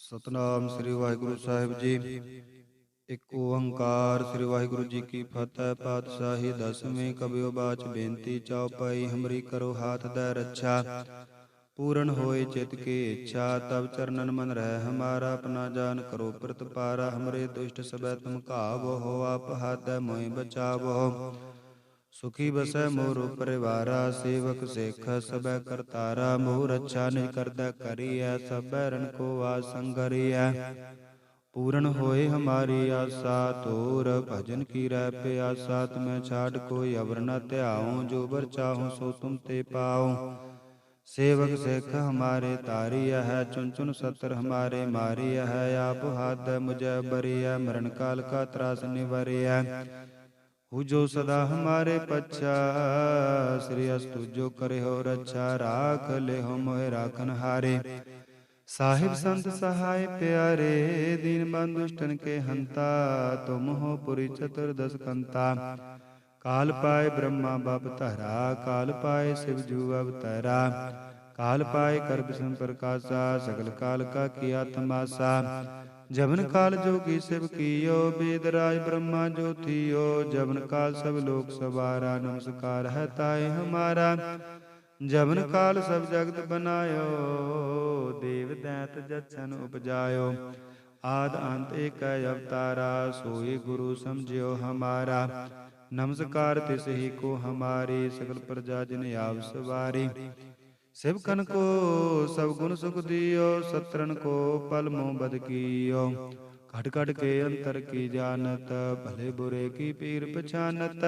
ਸਤਨਾਮ ਸ੍ਰੀ ਵਾਹਿਗੁਰੂ ਸਾਹਿਬ ਜੀ। ਇੱਕ ਓੰਕਾਰ ਸ੍ਰੀ ਵਾਹਿਗੁਰੂ ਜੀ ਕੀ ਫਤਿਹ। ਪਾਤਸ਼ਾਹੀ ਦਸਵੇਂ ਕਬਿਓ ਬਾਚ ਬੇਨਤੀ ਚਉਪਈ ਹਮਰੀ ਕਰੋ ਹਾਥ ਦੈ ਰੱਛਾ। पूर्ण होए चित की इच्छा तब चरणन मन रह हमारा। अपना जान करो प्रतिपारा हमरे दुष्ट सबै तुम घावो हो। आप हाथ मोहि बचावो सुखी बसै मोर परिवारा। सेवक सिख सबै करतारा मोह रक्षा निज करदै करिय। सबै रण को वास संगरिय पूर्ण होए हमारी आशा। तोर भजन की रह प्यासा तुम्हें छाड़ कोई अवर न त्याऊँ। जो बर चाहूँ सो तुम ते पाओ। सेवक सिख हमारे तारिय है चुन चुन सत्र हमारे मारिय है। आप हाथ मुझे बरिय मरण काल का त्रास निवरिय। हु जो सदा हमारे पच्छा श्री अस्तु जो करे हो रक्षा। राख ले हो मोहे राखन हारे साहिब संत सहाय प्यारे। दीन बंधु दुष्टन के हंता तुम हो पुरी चतुर्दश कंता। काल पाए ब्रह्मा बप धरा काल पाए शिव जू अवतरा। काल पाए कर विष्णु प्रकाशा सकल काल का किया तमाशा। जबन काल जोगी शिव कियो वेद राज ब्रह्मा जो थियो। जबन काल सब लोक सवारा नमस्कार है ताय हमारा। जबन काल सब जगत बनायो देव दैत जछन उपजायो। आद अंत एक अवतारा सोई गुरु समझियो हमारा। नमस्कार तिस ही को हमारी सकल प्रजा जिन आव सवारी। शिव कन को सब गुण सुख दियो सत्रन को पल मोह बद कियो। खट खट के अंतर की जानत भले बुरे की पीर पछानत।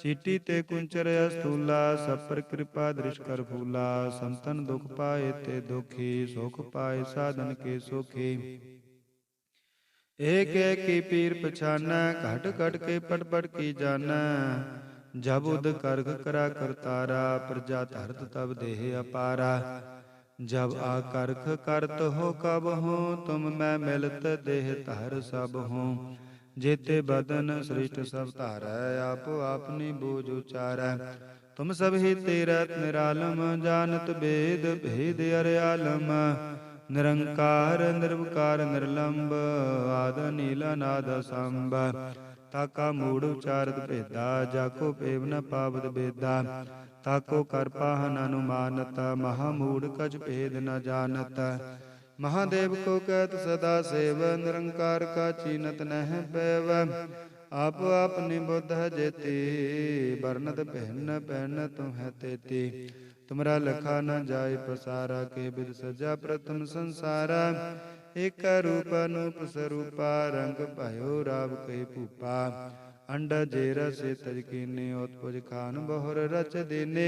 चीटी ते कुंचर अस्तूला सब पर कृपा दृष्ट कर फूला। संतन दुख पाए ते दुखी सुख पाए साधन के सुखी। एक एक की पीर पछाना घट घट के पट पट की जाना। जब उद करग करा करतारा प्रजा धरत तब देह अपारा। जब आकर्ख करत हो कब हो तुम मैं मिलत देह धर सब हो। जेते बदन सृष्ट सब धारै आप आपनी बूझ उचारै। तुम सब ही तेरत निरालम जानत भेद भेद अरयालम। निरंकार निर्विकार निर्लंब आद नीला नाद संब। ताका मूढ़ उचारत भेदा जाको पेव न पावत बेदा। ताको कर पाहन अनुमानत महामूढ़ कछ भेद न जानत। महादेव को कहत सदा सेव निरंकार का चीनत नह पैव। आप अपनी बुद्ध जेती बरनत पहन पहन तुम्हें तेती। तुमरा लखा न जाय पसारा के बिद सजा प्रथम संसारा। एक रूप अनूप स्वरूपा रंग भयो राव कही भूपा। अंडा जेरा से तज कीने उत्पुज खान बहुर रच देने।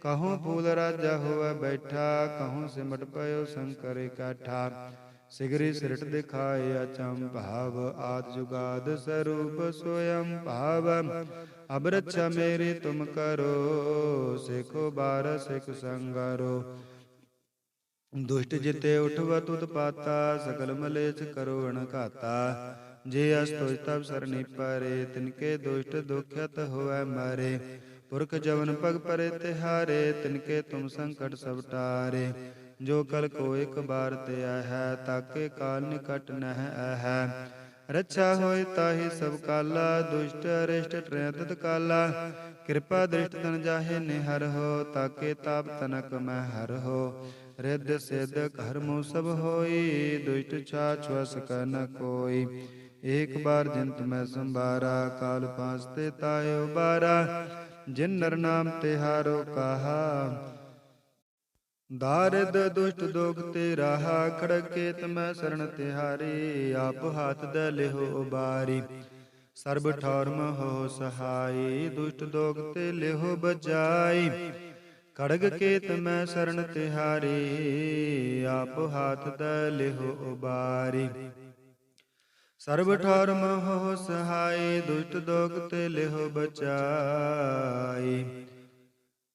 कहूँ फूल राजा हुआ बैठा कहूँ सिमट पयो शंकर काठा। सिगरी सिरट दिखाए अचम भाव आद जुगाद स्वरूप स्वयं भाव। अब रक्षा मेरी तुम करो सिखो बार सिख संगारो। दुष्ट जिते उठवत उत्पाता सकल मलेच करो अणघाता। जे अस्तुज तब सरनी परे तिनके दुष्ट दुखत होवै मरे। पुरख जवन पग परे तिहारे तिनके तुम संकट सब टारे। जो कल को एक बार ते है ताके काल निकट नह है। रक्षा होय ताहि सब काला दुष्ट अरिष्ट ट्रयत काला। कृपा दृष्ट तन जाहे निहर हो ताके ताप तनक मैं हर हो। रिद्ध सिद्ध कर्मो सब होई दुष्ट छाछुअस न कोई। एक बार जिन तुम्हें संभारा काल पांचते तायो बारा। जिन नर नाम तिहारो कहा दारिद दुष्ट दोख ते राहा। खड़ग केत मैं शरण तिहारी आप हाथ द लेहो उबारी। सर्ब ठौर हो सहाई दुष्ट दोख ते लेहो बजाई। खड़ग केत मैं शरण तिहारी आप हाथ द लेहो उबारी। सर्ब ठौर हो सहाई दुष्ट दोख ते लेहो बचाई।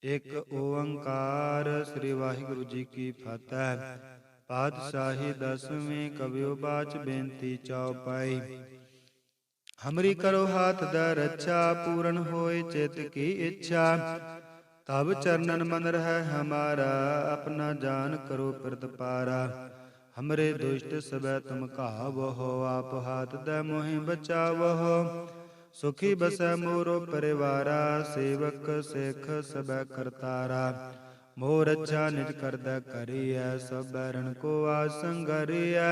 एक ओंकार श्री वाहिगुरु जी की फतह। पातशाही दसवें कवियो बाच बेनती चौपाई। हमरी करो हाथ द रक्षा पूर्ण होए चित की इच्छा। तब चरणन मन रह हमारा अपना जान करो प्रतिपारा। हमरे दुष्ट सबै तुम कावहो, आप हाथ दै मोहि बचावहो। सुखी बसै मोरो परिवारा, सेवक सिख सबै करतारा। मोर अच्छा निज करदै करियै, सब बैरन को आसंगरियै।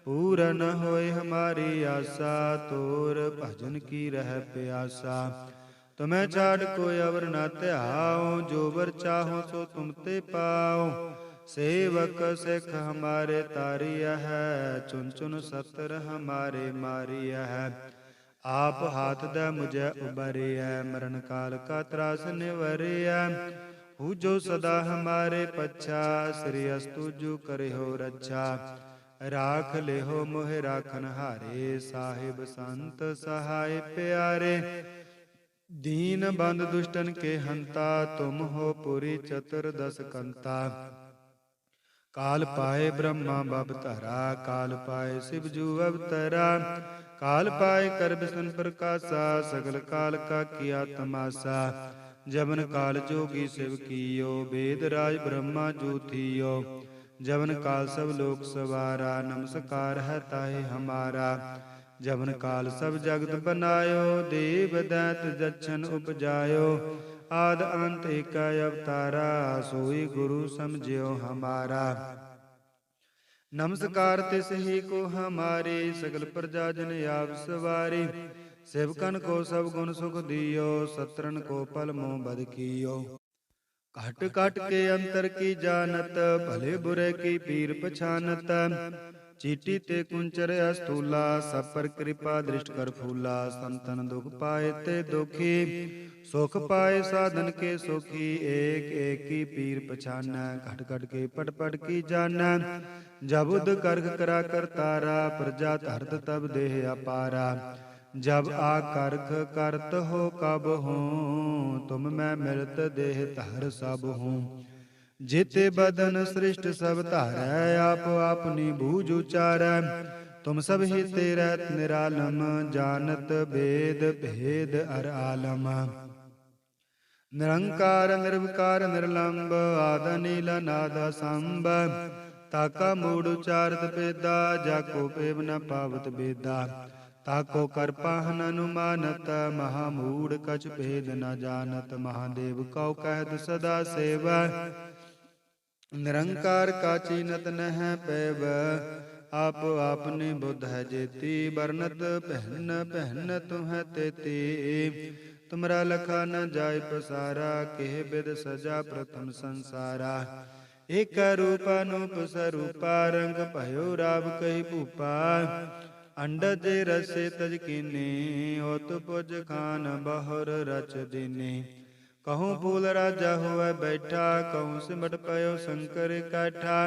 पूरन होय हमारी आशा, तोर भजन की रह प्यासा। तुम्हें छाड़ कोई अवर न त्याओ, जो वर चाहो सो तुम ते पाओ। सेवक सिख हमारे तारिया है, चुन चुन सतर हमारे मारिया है। आप हाथ दै मुझे उबरिया, मरण काल का त्रास निवरिया। हु जो सदा हमारे पच्छा, श्री अस्तु जो करे हो रक्षा। राख ले हो मोहि राखन हारे, साहिब संत सहाय प्यारे। दीन बंद दुष्टन के हंता, तुम हो पुरी चतुर्दश कंता। काल पाए ब्रह्मा बबतरा, काल पाए शिव जू अवतरा। काल पाए कर बिसन प्रकाशा, सगल काल का किया तमाशा। जबन काल जोगी शिव कियो, वेद राज ब्रह्मा जू थियो। जबन काल सब लोक सवारा, नमस्कार है ताहे हमारा। जबन काल सब जगत बनायो, देव दैत जच्छन उपजायो। आद अंत एक अवतारा, सोई गुरु समझियो हमारा। नमस्कार तिस ही को हमारे, सकल प्रजा जन आप सवारी। सेवकन को सब गुण सुख दियो, सत्रन को पल मोह बद कियो। घट घट के अंतर की जानत, भले बुरे की पीर पछानत। चीटी ते कुंचर अस्थूला, सब पर कृपा दृष्ट कर फूला। संतन दुख पाए ते दुखी, सुख पाए साधन के सुखी। एक एक की पीर पछाना, घट घट के पट पट की जाना। जब उद गर्ग करा कर तारा, प्रजा धरत तब देह अपारा। जब आ करख करत हो कब हूँ, तुम मैं मिलत देह धर सब हूँ। जेते बदन सृष्ट सब धारै, आप आपनी बूझ उचारै। तुम सब ही तेरा निरालम, जानत भेद भेद अर आलम। निरंकार निर्विकार निर्लंब, आद नील नाद संब। ताका मूड उचारत बेदा, जाको पेव न पावत बेदा। ताको कर पाहन अनुमानत, महामूढ़ कछ भेद न जानत। महादेव कौ कहत सदा सेवा, निरंकार का चीनत नह पैब। आप आपने बुद्ध है जेती, बरनत पहन पहन तुह तेती। तुमरा लखा न जाय पसारा, केह बिद सजा प्रथम संसारा। एक रूपा नूप स्वरूपा, रंग भयो राव कही भूपा। अंडज रसे तज कीनी, होत पुज खान बहुर रच दीनी। कहूँ फूल राजा हुआ बैठा, कहूँ सिमट पयो शंकर काठा।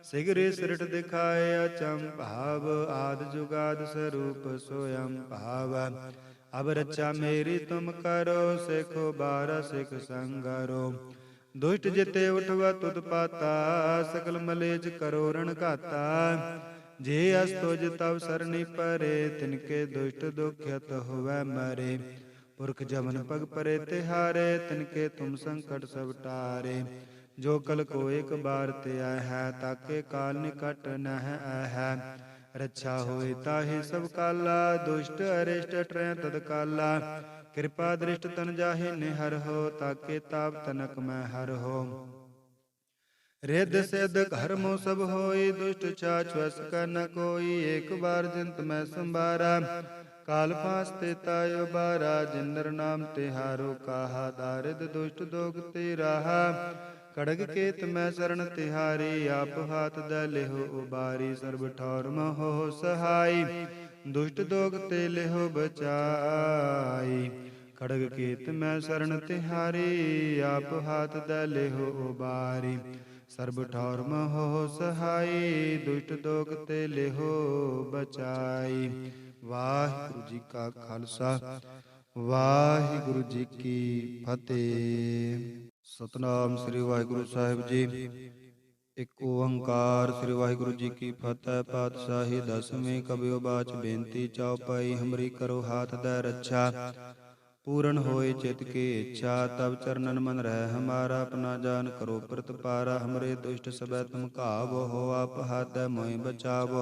शीघ्र सृट दिखाए अचंभाव, आद जुगाद स्वरूप स्वयं भाव। अब रक्षा मेरी तुम करो, सिखो बारह सिख संगरो। दुष्ट जिते उठवा तुद पाता, सकल मलेज करो रण घाता। जे अस्तुज तव सरनी परे, तिनके दुष्ट दुख्यत हुआ मरे। पुरख जमन पग परे तिहारे, तिनके तुम संकट सब टारे। जो कल को एक बार ते आय है, ताके काल निकट नह है। रक्षा होए ताहि सब काला, दुष्ट अरिष्ट ट्रय तत्काला। कृपा दृष्ट तन जाहि निहर हो, ताके ताप तनक मैं हर हो। रिद्ध सिद्ध घर मो सब होई, दुष्ट छाछ वस का न कोई। एक बार जिंत मैं संबारा, काल पास ते तायो बारा। जिंदर नाम तिहारो कहा, दारिद दुष्ट दोग ते रहा। खड़ग केत मैं शरण तिहारी, आप हाथ दै लेहो उबारी। सर्ब ठौर महो सहाई, दुष्ट दोग ते लेहो बचाई। खड़ग केत मैं शरण तिहारी, आप हाथ दै लेहो उबारी। सर्ब ठौर महो सहाई, दुष्ट दोग ते लेहो बचाई। वाहिगुरु जी का खालसा, वाहिगुरु जी की फतेह। सतनाम श्री वाहिगुरु साहिब जी। एक ओंकार श्री वाहिगुरु जी की फतेह। पातशाही दसवें कबियो बाच बेनती, चौपाई हमरी करो हाथ दै रक्षा। पूर्ण होय चित की इच्छा, तब चरणन मन रह हमारा। अपना जान करो प्रतिपारा, हमरे दुष्ट सबै तुम काबो हो। आप हाथ मोहि बचावो,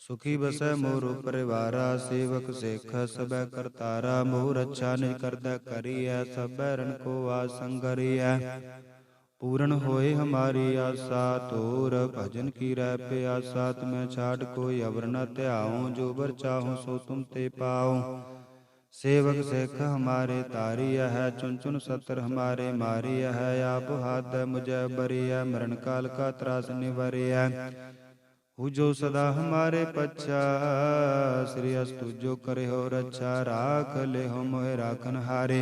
सुखी बसै मोरु परिवारा। सेवक सिख सबै करतारा, मोह रक्षा निज करदै करिय। सबै रण को आसंगरिय, पूर्ण होए हमारी आशा। तोर भजन की रह प्यासा, तुम्हें छाड़ कोई अवर न त्याऊं। जो बर चाहूं सो तुम ते पाऊं, सेवक सिख हमारे तारिय है। चुन चुन सत्र हमारे मारिय है। आप हाथ मुझे बरिय, मरण काल का त्रास निवरिय। हु जो सदा हमारे पच्छा, श्री अस्तु जो करे हो रक्षा। राख ले हो मोहे राखन हारे,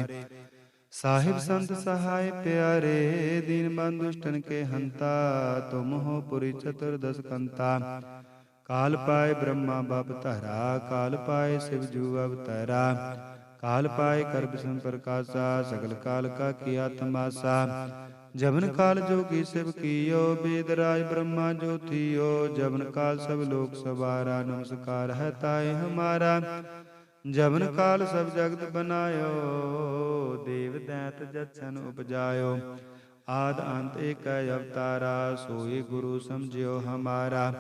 साहिब संत सहाय प्यारे। दीन बंधु दुष्टन के हंता, तुम हो पुरी चतुर्दश कंता। काल पाए ब्रह्मा बप तहरा, काल पाए शिव जू अवतरा। काल पाए कर विष्णु प्रकाशा, सकल काल का किया तमाशा। जबन काल जोगी शिव कियो, वेदराज ब्रह्मा जो थियो। जबन काल सब लोक सवारा, नमस्कार है ताय हमारा। जबन काल सब जगत बनायो, देव दैत जछन उपजायो। आद अंत एक अवतारा, सोई गुरु समझियो हमारा।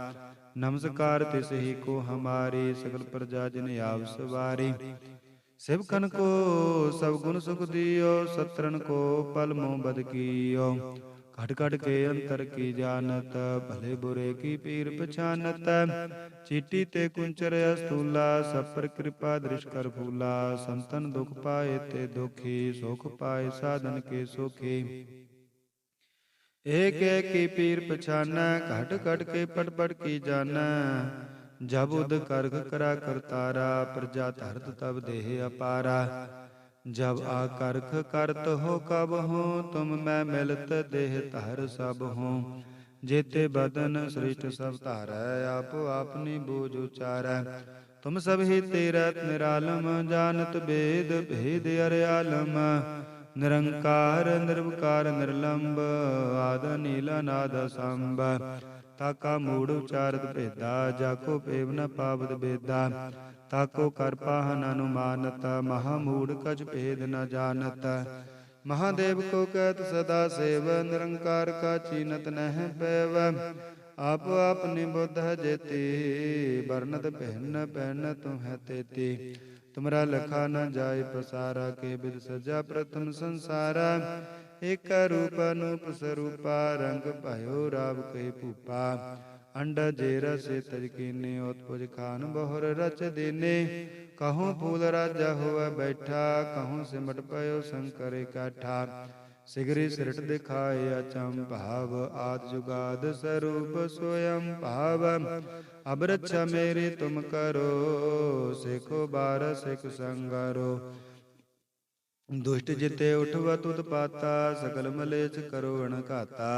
नमस्कार तिस ही को हमारी, सकल प्रजा जिन आव सवारी। सेवकन को सब गुण सुख दियो, सत्रन को पल मोह बद कियो। घट घट के अंतर की जानत, भले बुरे की पीर पछानत। चीटी ते कुंचर स्थूला, सब पर कृपा दृष्ट कर फूला। संतन दुख पाए ते दुखी, सुख पाए साधन के सुखी। एक एक की पीर पछाना, घट घट के पट पट की जाना। जब उद करग करा करतारा, प्रजा धरत तब देह अपारा। जब आ करख करत हो कब हो, तुम मैं मिलत देह धर सब हो। जेते बदन सृष्ट सब तारै, आप आपनी बूझ उचारै। तुम सब ही तीरथ निरालम, जानत वेद भेद अरयालम। निरंकार निर्विकार निर्लंब, आद नील नाद संब। ताका मूढ़ उचारत भेदा, जाको पेव न पावत बेदा। ताको कर पाहन अनुमानत, महामूढ़ कछ भेद न जानत। महादेव को कहत सदा सेव, निरंकार का चीनत नह पैव। आप आपने बुद्ध जेती, बरनत पहन पहन तुम्हें तेती। तुमरा लखा न जाय पसारा, के विद सजा प्रथम संसारा। एक रूप अनूप स्वरूपा, रंग भयो राव कही भूपा। अंडा जेरा से तज कीने, उत्पुज खान बहुर रच देने। कहूँ फूल राजा हुआ बैठा, कहूँ सिमट पयो शंकर काठा। सिगरी सिरट दिखाए अचम भाव, आद जुगाद स्वरूप स्वयं भाव। अब रक्षा मेरी तुम करो, सिखो बार सिख संगारो। दुष्ट जिते उठवत उत्पाता, सकल मलेच करो अणघाता।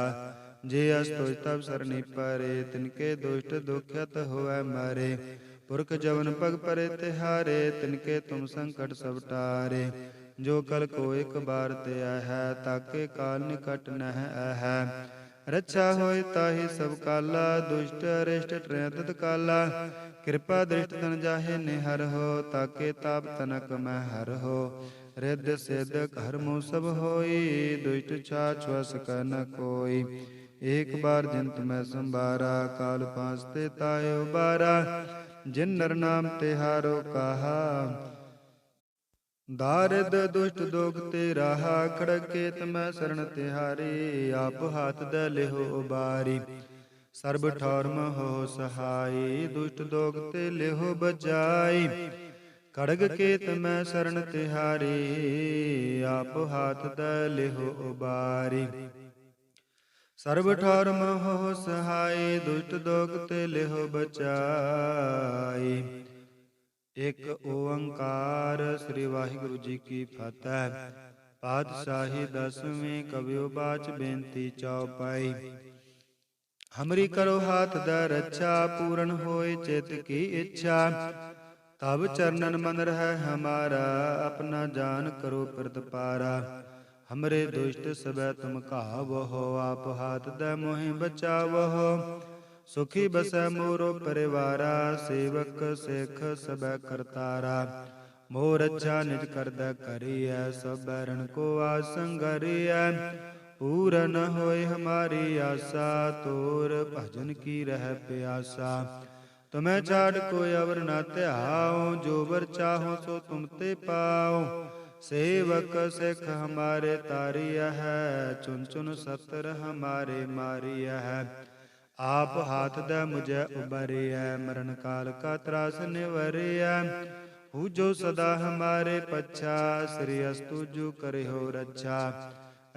जे अस्तुज तब सरनी परे, तिनके दुष्ट दुख्यत होवै मारे। पुरख जवन पग परे तिहारे, तिनके तुम संकट सब टारे। जो कल को एक बार ते है, ताके काल निकट नह है। रक्षा होय ताहि सब काला, दुष्ट अरिष्ट ट्रय तत्काला। कृपा दृष्ट तन जाहे निहर हो, ताके ताप तनक मैं हर हो। रिद्ध सिद्ध कर्मो सब होई, दुष्ट छाछ वस कर न कोई। एक बार जिन तुम्हें संभारा, काल फांसते ताय उबारा। जिन नर नाम तिहारो कहा, दारिद दुष्ट दोगते राहा। खड़ग केत मैं शरण तिहारी, आप हाथ द लेहो उबारी। सर्ब ठौर हो सहाई, दुष्ट दोगते लेहो बजाई। खड़ग केत मैं शरण तिहारी, आप हाथ द लेहो उबारी। सर्ब ठौर हो सहाय, दुष्ट दोगते लेहो बचाई। एक ओंकार। श्री वाहिगुरु जी की फतह। पातशाही दसवीं कवियो बाच बेनती चौपाई। हमरी करो हाथ द रक्षा, पूर्ण होए चित की इच्छा। तब चरणन मन रह हमारा, अपना जान करो प्रतिपारा। हमरे दुष्ट सबै तुम कहावो हो, आप हाथ द मोहि बचावो हो। सुखी बसै मोरो परिवारा, सेवक सिख सबै करतारा। मोह रक्षा निज करदा करिय, सब बैरन को आसंगरिय। पूरा न होए हमारी आशा, तोर भजन की रह प्यासा। तुम्हें छाड़ कोई अवर न त्याओ, जो वर चाहो सो तुम ते पाओ। सेवक सिख हमारे तारिया है, चुन चुन सतर हमारे मारिया है। आप हाथ द मुझे उबरिया, मरण काल का त्रास निवरिया। पूजो सदा हमारे पच्छा, श्री अस्तु जो करे हो रक्षा।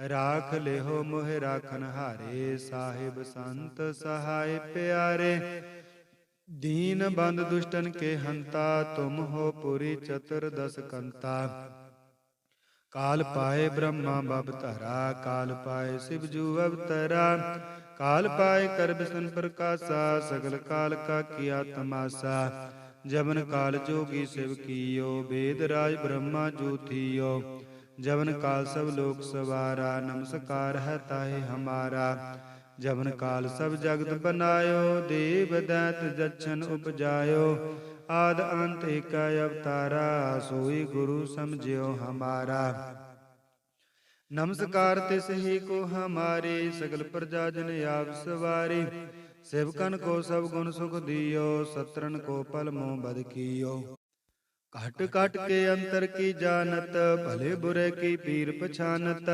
राख ले हो मोहि राखन हारे, साहिब संत सहाय प्यारे। दीन बंद दुष्टन के हंता, तुम हो पुरी चतुर्दश कंता। काल पाए ब्रह्मा बबतरा, काल पाए शिव जू अवतरा। काल पाए कर बिसन प्रकाशा, सगल काल का किया तमाशा। जबन काल जोगी शिव कियो, वेद राज ब्रह्मा जू थियो। जबन काल सब लोक सवारा, नमस्कार है ताहे हमारा। जबन काल सब जगत बनायो, देव दैत जच्छन उपजायो। आद अंत एक अवतारा, सोई गुरु समझियो हमारा। नमस्कार तिस ही को हमारे, सकल प्रजा जन आप सवारी। सेवकन को सब गुण सुख दियो, सत्रन को पल मोह बद कियो। घट घट के अंतर की जानत, भले बुरे की पीर पछानत।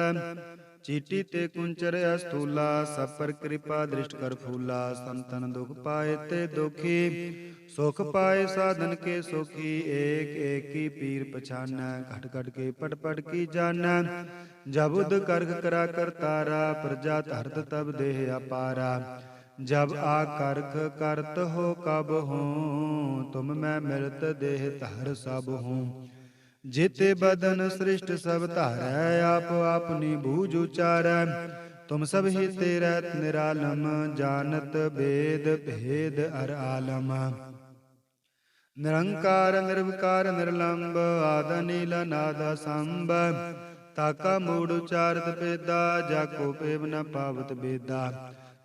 चीटी ते कुंचर अस्थूला, सब पर कृपा दृष्ट कर फूला। संतन दुख पाए ते दुखी, सुख पाए साधन के सुखी। एक एक की पीर पछाना, घट घट के पट पट की जाना। जब उद करख करा कर तारा, प्रजा धरत तब देह अपारा। जब आ करख करत हो कब हूँ, तुम मैं मिलत देह धर सब हूँ। जेते बदन सृष्ट सब धारै, आप अपनी बूझ उचारै। तुम सब ही तेरा निरालम, जानत वेद भेद अर आलम। निरंकार निर्विकार निर्लंब, आद नील नाद संब। ताका मूड उचारत बेदा, जाको पेव न पावत बेदा।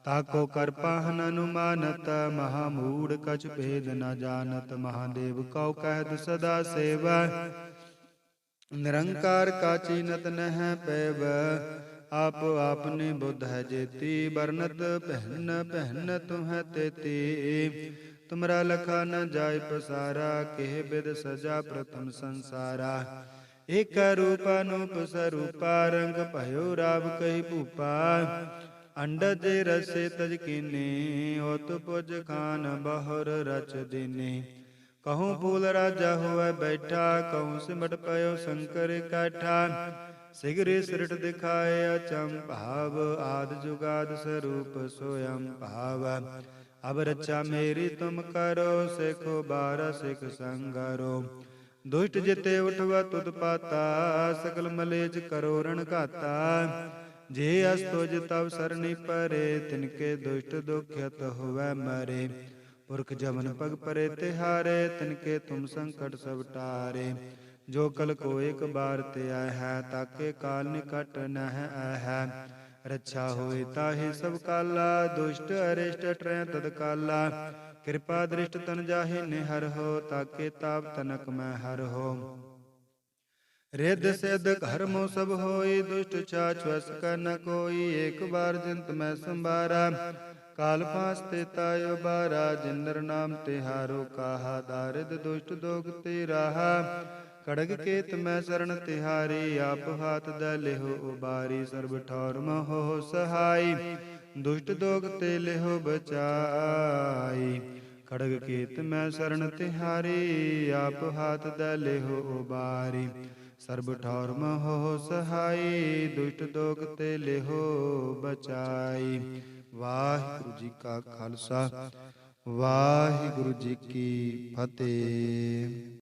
ताको कर पाहन अनुमानत, महामूढ़ कछ भेद न जानत। महादेव कौ कहत सदा सेव, निरंकार का चीनत नह पैब। आप आपने बुद्ध है जेती, बरनत पहन पहन तुम्हें तेती। तुमरा लखा न जाय पसारा, केह बिद सजा प्रथम संसारा। एक रूप अनूप स्वरूपा, रंग भयो राव कही भूपा। अंडज रसे तज कीने, होत पुज खान बहुर रच दीने। कहूँ फूल राजा हुआ बैठा, कहूँ सिमट पयो शंकर काठा। सिगरे सिरट दिखाए अचम भाव, आद जुगाद स्वरूप स्वयं भाव। अब रक्षा मेरी तुम करो, सिखो बारह सिख संगरो। दुष्ट जिते उठवा तुद पाता, सकल मलेज करो रण घाता। जे अस्तुज तव सरनी परे, तिनके दुष्ट दुखित हुआ मरे। पुरख जमन पग परे तिहारे, तिनके तुम संकट सब टारे। जो कल को एक बार ते आय है, ताके काल निकट नह है। रक्षा होए ताहि सब काला, दुष्ट अरिष्ट ट्रै तत्काला। कृपा दृष्ट तन जाहि निहर हो, ताके ताप तनक मैं हर हो। रिद्ध सिद्ध घर मो सब होई, दुष्ट छाछ वस कर न कोई। एक बार जिंत मैं संबारा, काल फांस ते तायो बारा। जिंदर नाम तिहारो काहा, दारिद दुष्ट दोग ते राहा। खड़ग केत मैं शरण तिहारी, आप हाथ द लेहो उबारी। सर्ब ठौर महो सहाई, दुष्ट दोग ते लेहो बचाई। खड़ग केत मैं शरण तिहारी, आप हाथ द लेहो उबारी। सर्ब ठौर महो सहाई, दुष्ट दोग ते लेहो बचाई। वाहिगुरु जी का खालसा, वाहिगुरु जी की फतेह।